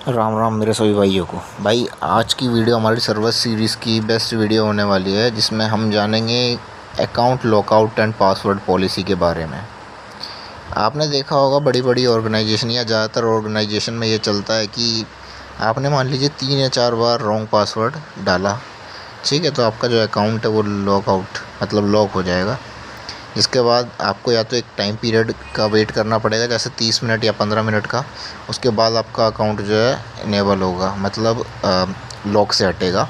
राम राम मेरे सभी भाइयों को। भाई आज की वीडियो हमारी सर्वर सीरीज़ की बेस्ट वीडियो होने वाली है, जिसमें हम जानेंगे account lockout and password policy के बारे में। आपने देखा होगा बड़ी बड़ी ऑर्गेनाइजेशन या ज़्यादातर ऑर्गेनाइजेशन में ये चलता है कि आपने मान लीजिए 3 या 4 बार रॉन्ग पासवर्ड डाला, ठीक है, तो आपका जो अकाउंट है वो लॉकआउट मतलब लॉक हो जाएगा। इसके बाद आपको या तो एक टाइम पीरियड का वेट करना पड़ेगा, जैसे 30 मिनट या 15 मिनट का। उसके बाद आपका अकाउंट जो है इनेबल होगा, मतलब लॉक से हटेगा,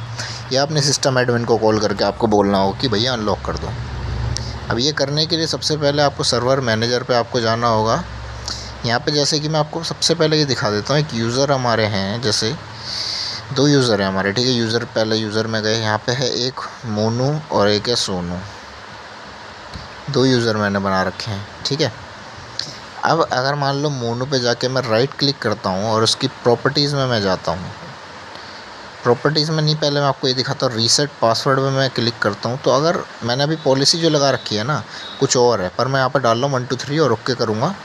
या अपने सिस्टम एडमिन को कॉल करके आपको बोलना होगा कि भैया अनलॉक कर दो। अब ये करने के लिए सबसे पहले आपको सर्वर मैनेजर पे आपको जाना होगा। यहाँ पे जैसे कि मैं आपको सबसे पहले ये दिखा देता हूँ, एक यूज़र हमारे हैं, जैसे 2 यूज़र हैं हमारे, ठीक है। पहले यूज़र में गए, यहाँ पे है एक मोनू और एक है सोनू। 2 यूज़र मैंने बना रखे हैं, ठीक है। अब अगर मान लो मोनू पे जाके मैं राइट क्लिक करता हूँ और उसकी प्रॉपर्टीज़ में मैं जाता हूँ। प्रॉपर्टीज़ में नहीं, पहले मैं आपको ये दिखाता हूँ। रीसेट पासवर्ड में मैं क्लिक करता हूँ, तो अगर मैंने अभी पॉलिसी जो लगा रखी है ना कुछ और है, पर मैं यहाँ पर डाल रहा हूँ 1 2 3 और ओके करूँगा,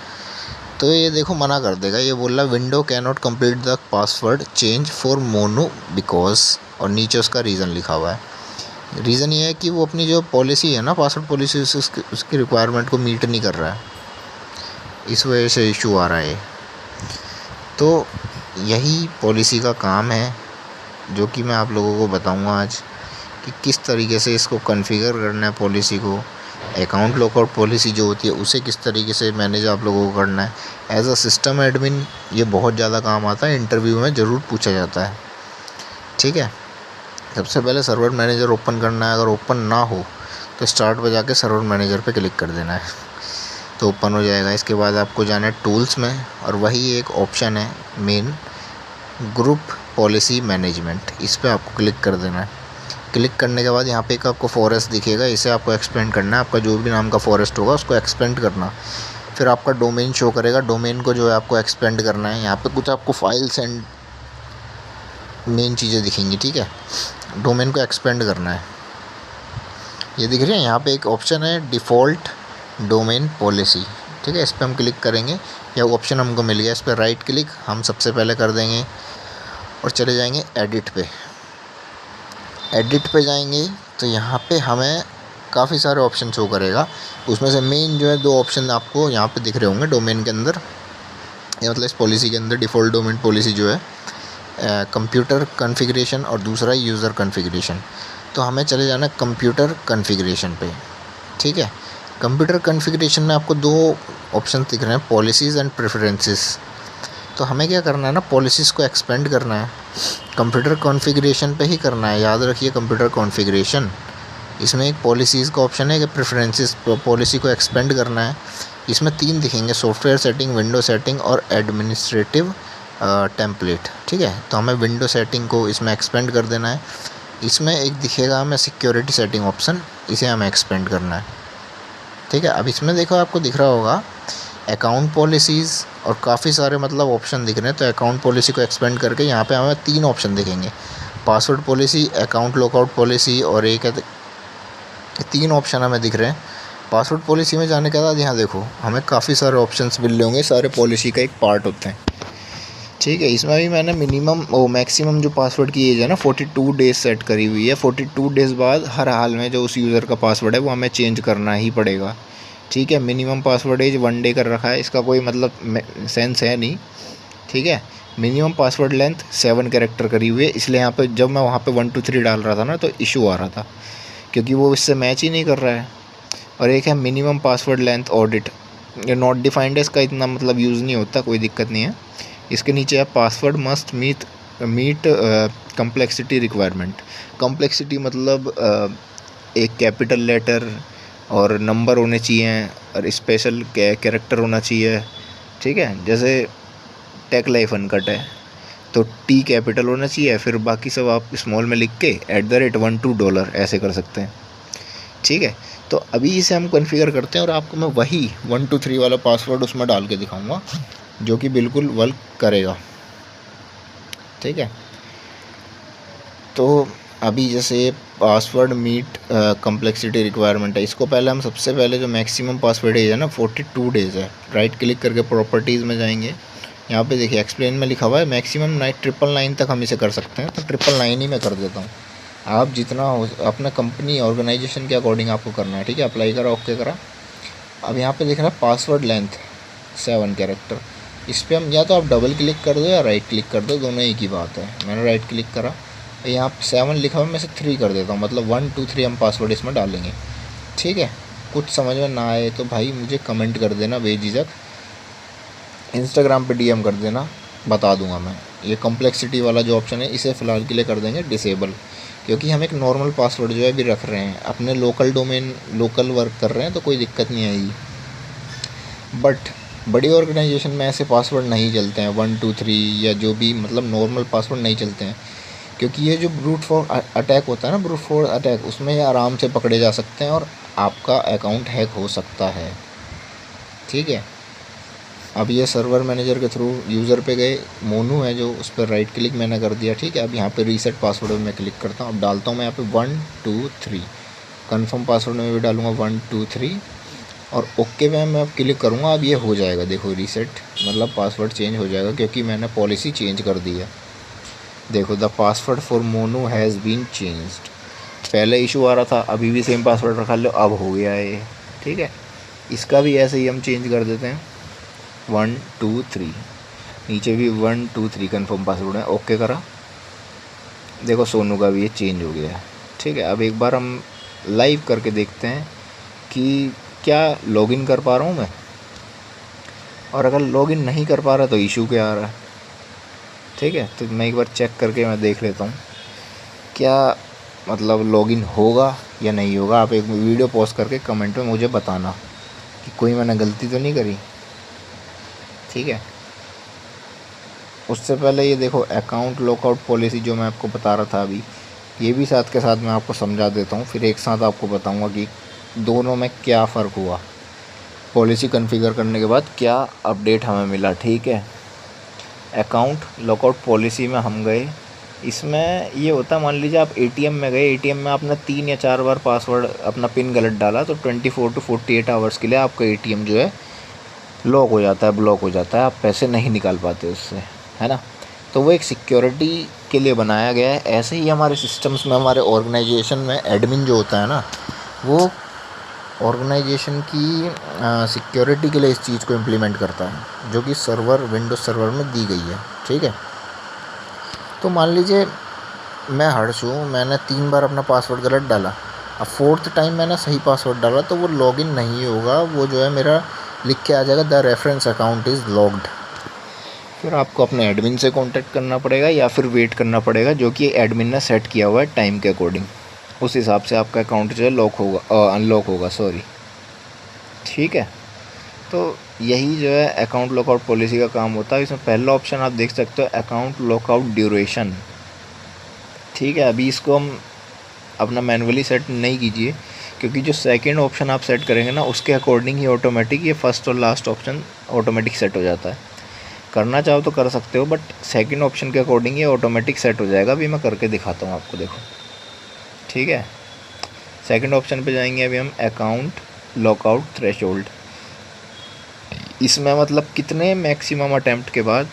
तो ये देखो मना कर देगा। ये बोल रहा है window can not complete the password change for Monu because, और नीचे उसका रीज़न लिखा हुआ है। रीज़न ये है कि वो अपनी जो पॉलिसी है ना, पासवर्ड पॉलिसी, उसकी रिक्वायरमेंट को मीट नहीं कर रहा है, इस वजह से इशू आ रहा है। तो यही पॉलिसी का काम है, जो कि मैं आप लोगों को बताऊंगा आज कि किस तरीके से इसको कॉन्फ़िगर करना है पॉलिसी को। अकाउंट लॉकआउट पॉलिसी जो होती है उसे किस तरीके से मैनेज आप लोगों को करना है। एज अ सिस्टम एडमिन ये बहुत ज़्यादा काम आता है, इंटरव्यू में ज़रूर पूछा जाता है, ठीक है। सबसे पहले सर्वर मैनेजर ओपन करना है। अगर ओपन ना हो तो स्टार्ट पे जाके सर्वर मैनेजर पे क्लिक कर देना है, तो ओपन हो जाएगा। इसके बाद आपको जाना है टूल्स में, और वही एक ऑप्शन है मेन, ग्रुप पॉलिसी मैनेजमेंट, इस पर आपको क्लिक कर देना है। क्लिक करने के बाद यहाँ पे एक आपको फॉरेस्ट दिखेगा, इसे आपको एक्सपेंड करना है। आपका जो भी नाम का फॉरेस्ट होगा उसको एक्सपेंड करना। फिर आपका डोमेन शो करेगा, डोमेन को जो है आपको एक्सपेंड करना है। यहाँ पे कुछ आपको फाइल्स एंड मेन चीज़ें दिखेंगी, ठीक है। डोमेन को एक्सपेंड करना है, ये दिख रही है। यहाँ पे एक ऑप्शन है डिफ़ॉल्ट डोमेन पॉलिसी, ठीक है, इस पर हम क्लिक करेंगे। यह ऑप्शन हमको मिल गया, इस पर राइट क्लिक हम सबसे पहले कर देंगे और चले जाएंगे एडिट पे। एडिट पे जाएंगे तो यहाँ पे हमें काफ़ी सारे ऑप्शन शो करेगा। उसमें से मेन जो है 2 ऑप्शन आपको यहाँ पे दिख रहे होंगे डोमेन के अंदर, या मतलब इस पॉलिसी के अंदर। डिफ़ॉल्ट डोमेन पॉलिसी जो है कंप्यूटर कॉन्फ़िगरेशन, और दूसरा यूज़र कॉन्फ़िगरेशन। तो हमें चले जाना कंप्यूटर कॉन्फ़िगरेशन पे, ठीक है। कंप्यूटर कॉन्फ़िगरेशन में आपको 2 ऑप्शन दिख रहे हैं, पॉलिसीज़ एंड प्रेफरेंसेस। तो हमें क्या करना है ना, पॉलिसीज़ को एक्सपेंड करना है, कंप्यूटर कॉन्फ़िगरेशन पे ही करना है। याद रखिए, कंप्यूटर कॉन्फ़िगरेशन, इसमें एक पॉलिसीज़ का ऑप्शन है कि प्रेफरेंसेस, पॉलिसी को एक्सपेंड करना है। इसमें 3 दिखेंगे, सॉफ्टवेयर सेटिंग, विंडो सेटिंग और एडमिनिस्ट्रेटिव टेम्पलेट, ठीक है। तो हमें विंडो सेटिंग को इसमें एक्सपेंड कर देना है। इसमें एक दिखेगा हमें सिक्योरिटी सेटिंग ऑप्शन, इसे हमें एक्सपेंड करना है, ठीक है। अब इसमें देखो आपको दिख रहा होगा अकाउंट पॉलिसीज़ और काफ़ी सारे मतलब ऑप्शन दिख रहे हैं। तो अकाउंट पॉलिसी को एक्सपेंड करके यहाँ पे हमें 3 ऑप्शन दिखेंगे, password policy, account lockout policy, और एक है, 3 ऑप्शन हमें दिख रहे हैं। पासवर्ड पॉलिसी में जाने के बाद यहाँ देखो हमें काफ़ी सारे ऑप्शंस मिल रहे होंगे, सारे पॉलिसी का एक पार्ट होते हैं, ठीक है। इसमें भी मैंने मिनिमम और मैक्सिमम जो पासवर्ड की एज है ना 42 डेज़ सेट करी हुई है। 42 डेज़ बाद हर हाल में जो उस यूज़र का पासवर्ड है वो हमें चेंज करना ही पड़ेगा, ठीक है। मिनिमम पासवर्ड एज 1 डे कर रखा है, इसका कोई मतलब सेंस है नहीं, ठीक है। मिनिमम पासवर्ड लेंथ 7 कैरेक्टर करी हुई है, इसलिए यहाँ पे जब मैं वहाँ पे 1 2 3 डाल रहा था ना तो इशू आ रहा था, क्योंकि वो इससे मैच ही नहीं कर रहा है। और एक है मिनिमम पासवर्ड लेंथ ऑडिट, ये नॉट डिफाइंड है, इसका इतना मतलब यूज़ नहीं होता, कोई दिक्कत नहीं है। इसके नीचे है password must meet complexity requirement. Complexity मतलब एक कैपिटल लेटर और नंबर होने चाहिए, और स्पेशल कैरेक्टर होना चाहिए, ठीक है। जैसे टेक लाइफ अनकट है तो टी कैपिटल होना चाहिए, फिर बाकी सब आप स्मॉल में लिख के $1 2 ऐसे कर सकते हैं, ठीक है। तो अभी इसे हम कॉन्फ़िगर करते हैं, और आपको मैं वही 1 2 3 वाला पासवर्ड उसमें डाल के दिखाऊंगा, जो कि बिल्कुल वर्क करेगा, ठीक है। तो अभी जैसे पासवर्ड मीट कम्प्लेक्सिटी रिक्वायरमेंट है, इसको पहले हम सबसे पहले जो मैक्सिमम पासवर्ड एज है ना 42 डेज़ है, राइट क्लिक करके प्रॉपर्टीज़ में जाएंगे। यहाँ पे देखिए एक्सप्लेन में लिखा हुआ है मैक्सिमम 999 तक हम इसे कर सकते हैं, तो 999 ही मैं कर देता हूँ। आप जितना हो अपना कंपनी ऑर्गेनाइजेशन के अकॉर्डिंग आपको करना है, ठीक है। अप्लाई करा, ओके करा। अब यहाँ पे देख रहा है पासवर्ड लेंथ 7 कैरेक्टर, इस पर हम या तो आप डबल क्लिक कर दो या राइट क्लिक कर दो, दोनों एक ही बात है। मैंने राइट क्लिक करा, यहाँ पे 7 लिखा हुआ है, मैं से 3 कर देता हूँ, मतलब 1 2 3 हम पासवर्ड इसमें डालेंगे, ठीक है। कुछ समझ में ना आए तो भाई मुझे कमेंट कर देना बेझिझक, इंस्टाग्राम पे डीएम कर देना, बता दूंगा मैं। ये कॉम्प्लेक्सिटी वाला जो ऑप्शन है इसे फ़िलहाल के लिए कर देंगे डिसेबल, क्योंकि हम एक नॉर्मल पासवर्ड जो है अभी रख रहे हैं, अपने लोकल डोमेन लोकल वर्क कर रहे हैं, तो कोई दिक्कत नहीं आएगी। बट बड़ी ऑर्गेनाइजेशन में ऐसे पासवर्ड नहीं चलते हैं 1 2 3 या जो भी, मतलब नॉर्मल पासवर्ड नहीं चलते हैं, क्योंकि ये जो ब्रूट फोर्स अटैक होता है ना, ब्रूट फोर्स अटैक, उसमें ये आराम से पकड़े जा सकते हैं और आपका अकाउंट हैक हो सकता है, ठीक है। अब ये सर्वर मैनेजर के थ्रू यूज़र पे गए, मोनू है जो, उस पर राइट क्लिक मैंने कर दिया, ठीक है। अब यहाँ पे रीसेट पासवर्ड में मैं क्लिक करता हूँ। अब डालता हूँ मैं यहाँ पे 1 2 3, कन्फर्म पासवर्ड में भी डालूँगा 1 2 3 और ओके पे मैं अब क्लिक करूँगा। अब ये हो जाएगा, देखो रीसेट, मतलब पासवर्ड चेंज हो जाएगा, क्योंकि मैंने पॉलिसी चेंज कर दी है। देखो the password for Monu has been changed, पहले इशू आ रहा था, अभी भी सेम पासवर्ड रखा लो, अब हो गया है ये, ठीक है। इसका भी ऐसे ही हम चेंज कर देते हैं 1 2 3, नीचे भी 1 2 3 कन्फर्म पासवर्ड है, ओके करा। देखो सोनू का भी ये चेंज हो गया है, ठीक है। अब एक बार हम लाइव करके देखते हैं कि क्या लॉगिन कर पा रहा हूँ मैं, और अगर लॉगिन नहीं कर पा रहा तो इशू क्या आ रहा है, ठीक है। तो मैं एक बार चेक करके मैं देख लेता हूँ क्या मतलब लॉगिन होगा या नहीं होगा। आप एक वीडियो पोस्ट करके कमेंट में मुझे बताना कि कोई मैंने गलती तो नहीं करी, ठीक है। उससे पहले ये देखो अकाउंट लॉकआउट पॉलिसी जो मैं आपको बता रहा था अभी, ये भी साथ के साथ मैं आपको समझा देता हूँ, फिर एक साथ आपको बताऊँगा कि दोनों में क्या फ़र्क हुआ, पॉलिसी कॉन्फ़िगर करने के बाद क्या अपडेट हमें मिला, ठीक है। अकाउंट लॉकआउट पॉलिसी में हम गए, इसमें ये होता है, मान लीजिए आप एटीएम में गए, एटीएम में आपने 3 या 4 बार पासवर्ड अपना पिन गलत डाला, तो 24 to 48 आवर्स के लिए आपका एटीएम जो है लॉक हो जाता है, ब्लॉक हो जाता है, आप पैसे नहीं निकाल पाते उससे, है ना। तो वो एक सिक्योरिटी के लिए बनाया गया है। ऐसे ही हमारे सिस्टम्स में, हमारे ऑर्गेनाइजेशन में एडमिन जो होता है ना, वो ऑर्गेनाइजेशन की सिक्योरिटी के लिए इस चीज़ को इम्प्लीमेंट करता है, जो कि सर्वर विंडोज़ सर्वर में दी गई है, ठीक है। तो मान लीजिए मैं हर्ष हूँ, मैंने 3 बार अपना पासवर्ड गलत डाला, अब 4th टाइम मैंने सही पासवर्ड डाला, तो वो लॉगिन नहीं होगा, वो जो है मेरा लिख के आ जाएगा the reference account is logged. फिर आपको अपने एडमिन से कांटेक्ट करना पड़ेगा या फिर वेट करना पड़ेगा, जो कि एडमिन ने सेट किया हुआ है टाइम के अकॉर्डिंग, उस हिसाब से आपका अकाउंट जो है लॉक होगा, अनलॉक होगा, सॉरी, ठीक है। तो यही जो है अकाउंट लॉकआउट पॉलिसी का काम होता है। इसमें पहला ऑप्शन आप देख सकते हो अकाउंट लॉकआउट ड्यूरेशन, ठीक है। अभी इसको हम अपना मैनुअली सेट नहीं कीजिए, क्योंकि जो सेकंड ऑप्शन आप सेट करेंगे ना, उसके अकॉर्डिंग ही ऑटोमेटिक ये फर्स्ट और लास्ट ऑप्शन ऑटोमेटिक सेट हो जाता है। करना चाहो तो कर सकते हो, बट सेकंड ऑप्शन के अकॉर्डिंग ये ऑटोमेटिक सेट हो जाएगा। अभी मैं करके दिखाता हूँ आपको, देखो, ठीक है। सेकंड ऑप्शन पे जाएंगे अभी हम, अकाउंट लॉकआउट थ्रेशोल्ड। इसमें मतलब कितने मैक्सिमम अटैम्प्ट के बाद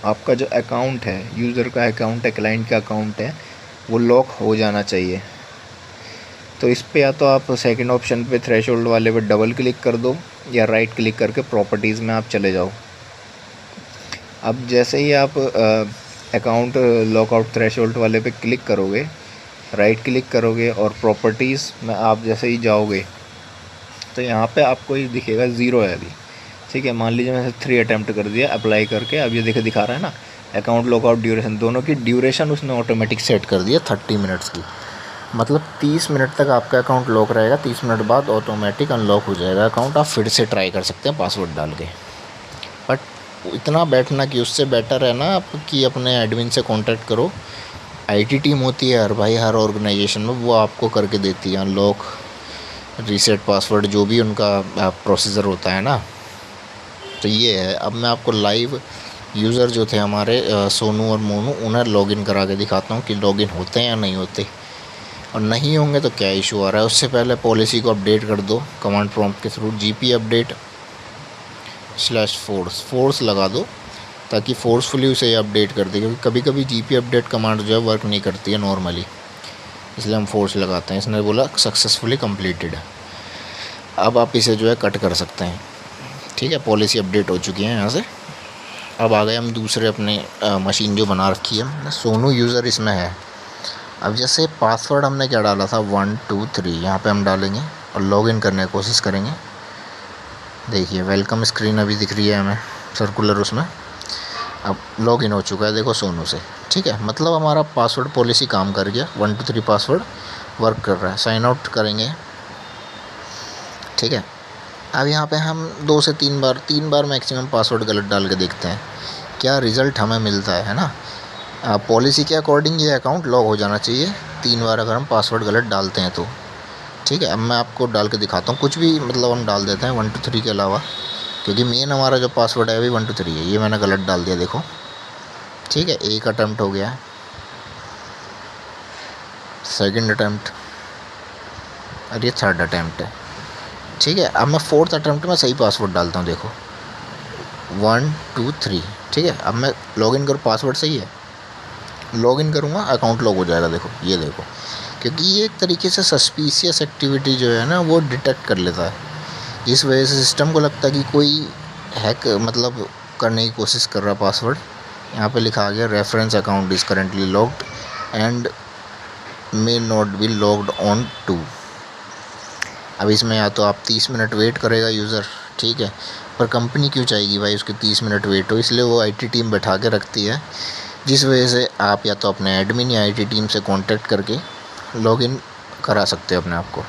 आपका जो अकाउंट है, यूज़र का अकाउंट है, क्लाइंट का अकाउंट है, वो लॉक हो जाना चाहिए। तो इस पे या तो आप सेकंड ऑप्शन पे थ्रेशोल्ड वाले पे डबल क्लिक कर दो, या राइट क्लिक करके प्रॉपर्टीज़ में आप चले जाओ। अब जैसे ही आप अकाउंट लॉकआउट थ्रेशोल्ड वाले पे क्लिक करोगे, राइट क्लिक करोगे और प्रॉपर्टीज़ में आप जैसे ही जाओगे, तो यहाँ पे आपको ये दिखेगा 0 है अभी, ठीक है। मान लीजिए मैंने 3 अटैम्प्ट कर दिया अप्लाई करके, अब ये दिखा रहा है ना अकाउंट लॉकआउट ड्यूरेशन, दोनों की ड्यूरेशन उसने ऑटोमेटिक सेट कर दिया 30 मिनट्स की, मतलब 30 मिनट तक आपका अकाउंट लॉक रहेगा, 30 मिनट बाद ऑटोमेटिक अनलॉक हो जाएगा अकाउंट। आप फिर से ट्राई कर सकते हैं पासवर्ड डाल के, बट इतना बैठना कि उससे बेटर है ना आप कि अपने एडमिन से कांटेक्ट करो। आईटी टीम होती है हर भाई, हर ऑर्गेनाइजेशन में, वो आपको करके देती है अनलॉक, रीसेट पासवर्ड, जो भी उनका प्रोसीजर होता है ना। तो ये है, अब मैं आपको लाइव यूज़र जो थे हमारे सोनू और मोनू, उन्हें लॉगिन करा के दिखाता हूँ कि लॉगिन होते हैं या नहीं होते, और नहीं होंगे तो क्या इशू आ रहा है। उससे पहले पॉलिसी को अपडेट कर दो कमांड प्रॉम्प्ट के थ्रू, GP अपडेट /force लगा दो, ताकि फोर्सफुली उसे अपडेट कर दे, क्योंकि कभी कभी जीपी अपडेट कमांड जो है वर्क नहीं करती है नॉर्मली, इसलिए हम फोर्स लगाते हैं। इसने बोला सक्सेसफुली कंप्लीटेड। अब आप इसे जो है कट कर सकते हैं। ठीक है, पॉलिसी अपडेट हो चुकी है यहाँ से। अब आ गए हम दूसरे अपने मशीन जो बना रखी है, सोनू यूज़र इसमें है। अब जैसे पासवर्ड हमने क्या डाला था 1 2 3, यहाँ पे हम डालेंगे और लॉगिन करने की कोशिश करेंगे। देखिए वेलकम स्क्रीन अभी दिख रही है हमें सर्कुलर, उसमें अब लॉगिन हो चुका है देखो सोनू से। ठीक है, मतलब हमारा पासवर्ड पॉलिसी काम कर गया, 1 2 3 पासवर्ड वर्क कर रहा है। साइन आउट करेंगे। ठीक है, अब यहाँ पे हम 2 से 3 बार मैक्सिमम पासवर्ड गलत डाल के देखते हैं क्या रिज़ल्ट हमें मिलता है ना। पॉलिसी के अकॉर्डिंग ये अकाउंट लॉग हो जाना चाहिए 3 बार अगर हम पासवर्ड गलत डालते हैं तो। ठीक है, अब मैं आपको डाल के दिखाता हूँ, कुछ भी मतलब हम डाल देते हैं 1 2 3 के अलावा, क्योंकि मेन हमारा जो पासवर्ड है अभी 1 2 3 है। ये मैंने गलत डाल दिया देखो। ठीक है, एक अटैम्प्ट हो गया, सेकंड अटैम्प्ट और ये थर्ड अटैम्प्ट है। ठीक है, अब मैं फोर्थ अटैम्प्ट में सही पासवर्ड डालता हूँ देखो 1 2 3। ठीक है, अब मैं लॉगिन करूँ, पासवर्ड सही है, लॉगिन करूँगा अकाउंट लॉग हो जाएगा देखो, ये देखो। क्योंकि ये एक तरीके से सस्पिशियस एक्टिविटी जो है ना वो डिटेक्ट कर लेता है, जिस वजह से सिस्टम को लगता है कि कोई हैक मतलब करने की कोशिश कर रहा है पासवर्ड। यहाँ पे लिखा आ गया reference account is currently logged and may not be logged on to. अब इसमें या तो आप 30 मिनट वेट करेगा यूज़र, ठीक है, पर कंपनी क्यों चाहेगी भाई उसके 30 मिनट वेट हो, इसलिए वो आईटी टीम बैठा के रखती है, जिस वजह से आप या तो अपने एडमिन या आईटी टीम से कांटेक्ट करके लॉगिन करा सकते हो अपने आप को।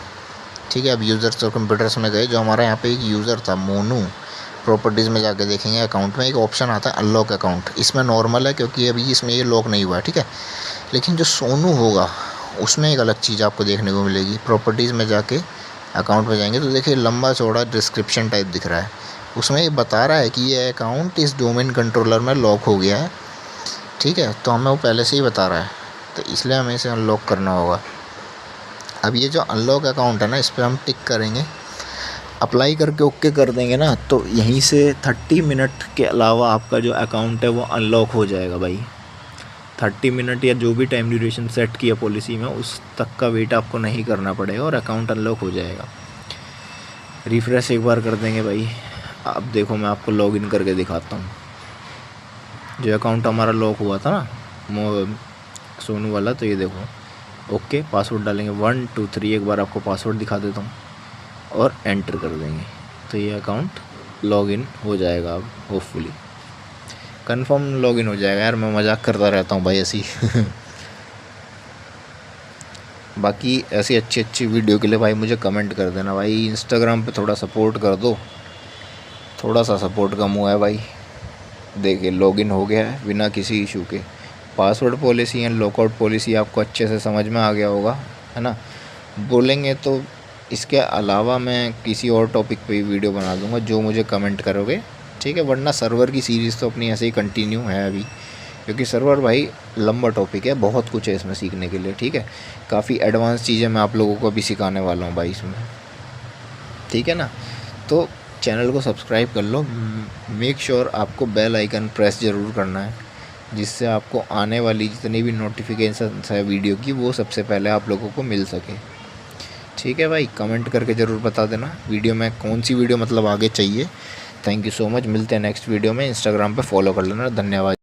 ठीक है, अब यूज़र्स और कंप्यूटर्स में गए, जो हमारा यहाँ पे एक यूज़र था मोनू, प्रॉपर्टीज़ में जाके देखेंगे अकाउंट में एक ऑप्शन आता है अनलॉक अकाउंट। इसमें नॉर्मल है क्योंकि अभी इसमें ये लॉक नहीं हुआ है। ठीक है, लेकिन जो सोनू होगा उसमें एक अलग चीज़ आपको देखने को मिलेगी। प्रॉपर्टीज़ में जाके अकाउंट में जाएंगे तो देखिए लंबा चौड़ा डिस्क्रिप्शन टाइप दिख रहा है, उसमें ये बता रहा है कि ये अकाउंट इस डोमेन कंट्रोलर में लॉक हो गया है। ठीक है, तो हमें वो पहले से ही बता रहा है, तो इसलिए हमें इसे अनलॉक करना होगा। अब ये जो अनलॉक अकाउंट है ना, इस पर हम टिक करेंगे, अप्लाई करके ओके कर देंगे ना, तो यहीं से 30 मिनट के अलावा आपका जो अकाउंट है वो अनलॉक हो जाएगा भाई। 30 मिनट या जो भी टाइम ड्यूरेशन सेट किया पॉलिसी में उस तक का वेट आपको नहीं करना पड़ेगा और अकाउंट अनलॉक हो जाएगा। रिफ़्रेश एक बार कर देंगे भाई। अब देखो मैं आपको लॉगिन करके दिखाता हूँ। जो अकाउंट हमारा लॉक हुआ था ना सोनू वाला, तो ये देखो ओके, पासवर्ड डालेंगे 1 2 3, एक बार आपको पासवर्ड दिखा देता हूँ और एंटर कर देंगे, तो ये अकाउंट लॉगिन हो जाएगा। अब होपफुली कंफर्म लॉगिन हो जाएगा। यार मैं मजाक करता रहता हूँ भाई ऐसी बाकी ऐसी अच्छी अच्छी वीडियो के लिए भाई मुझे कमेंट कर देना भाई। इंस्टाग्राम पे थोड़ा सपोर्ट कर दो, थोड़ा सा सपोर्ट कम हुआ है भाई। देखिए लॉगिन हो गया है बिना किसी इशू के। Password policy and lockout policy आपको अच्छे से समझ में आ गया होगा, है ना। बोलेंगे तो इसके अलावा मैं किसी और टॉपिक पे वीडियो बना दूंगा जो मुझे कमेंट करोगे। ठीक है, वरना सर्वर की सीरीज़ तो अपनी ऐसे ही कंटिन्यू है अभी, क्योंकि सर्वर भाई लंबा टॉपिक है, बहुत कुछ है इसमें सीखने के लिए। ठीक है, काफ़ी एडवांस चीज़ें मैं आप लोगों को अभी सिखाने वाला हूँ भाई इसमें। ठीक है ना, तो चैनल को सब्सक्राइब कर लो। मेक श्योर आपको बेल आइकन प्रेस ज़रूर करना है, जिससे आपको आने वाली जितनी भी नोटिफिकेशन है वीडियो की वो सबसे पहले आप लोगों को मिल सके। ठीक है भाई, कमेंट करके ज़रूर बता देना वीडियो में कौन सी वीडियो मतलब आगे चाहिए। थैंक यू सो मच, मिलते हैं नेक्स्ट वीडियो में। इंस्टाग्राम पे फॉलो कर लेना। धन्यवाद।